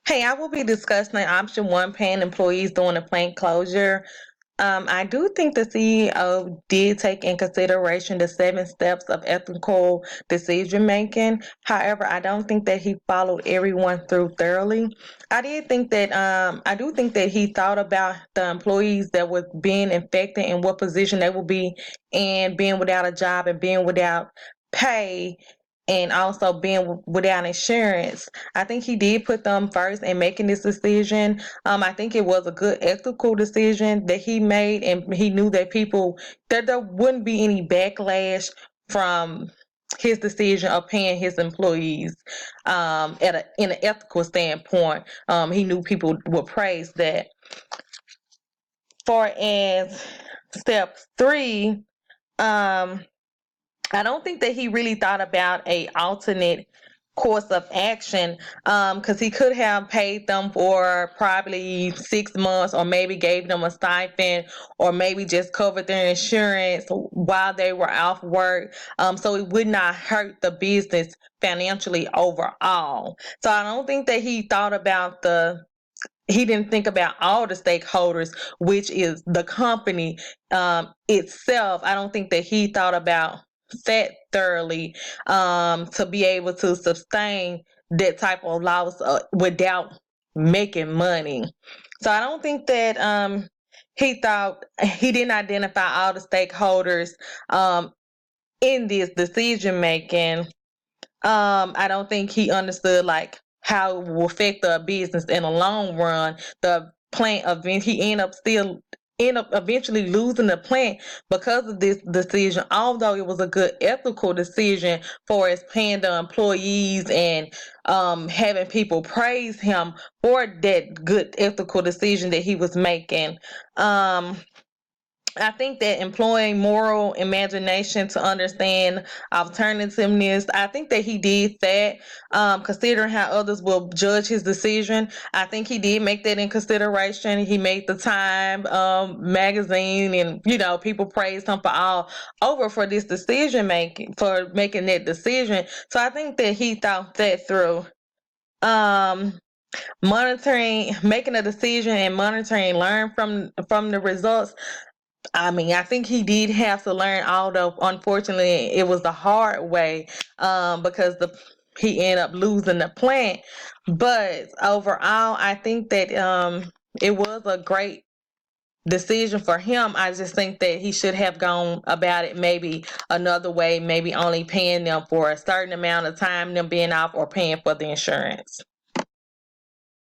Hey, I will be discussing option one, paying employees during the plant closure. I do think the CEO did take in consideration the 7 steps of ethical decision making. However, I don't think that he followed everyone through thoroughly. I do think that he thought about the employees that were being infected and what position they would be in, being without a job and being without pay, and also being without insurance. I think he did put them first in making this decision. I think it was a good ethical decision that he made, and he knew that there wouldn't be any backlash from his decision of paying his employees in an ethical standpoint. He knew people would praise that. For as step three, um, I don't think that he really thought about a alternate course of action, because he could have paid them for probably 6 months, or maybe gave them a stipend, or maybe just covered their insurance while they were off work, so it would not hurt the business financially overall. So I don't think that he didn't think about all the stakeholders, which is the company itself. I don't think that he thought about that thoroughly, to be able to sustain that type of loss without making money. So I don't think that he didn't identify all the stakeholders in this decision making. I don't think he understood like how it will affect the business in the long run. The plant event he end up eventually losing the plant because of this decision. Although it was a good ethical decision for his paying the employees and having people praise him for that good ethical decision that he was making. Um, I think that employing moral imagination to understand alternativeness, I think that he did that, considering how others will judge his decision. I think he did make that in consideration. He made the Time magazine, and people praised him for all over for this decision making, for making that decision. So I think that he thought that through. Um, Monitoring, making a decision, and monitoring, learn from the results. I mean, I think he did have to learn, although unfortunately it was the hard way, because he ended up losing the plant. But overall, I think that it was a great decision for him. I just think that he should have gone about it maybe another way, maybe only paying them for a certain amount of time, them being off, or paying for the insurance.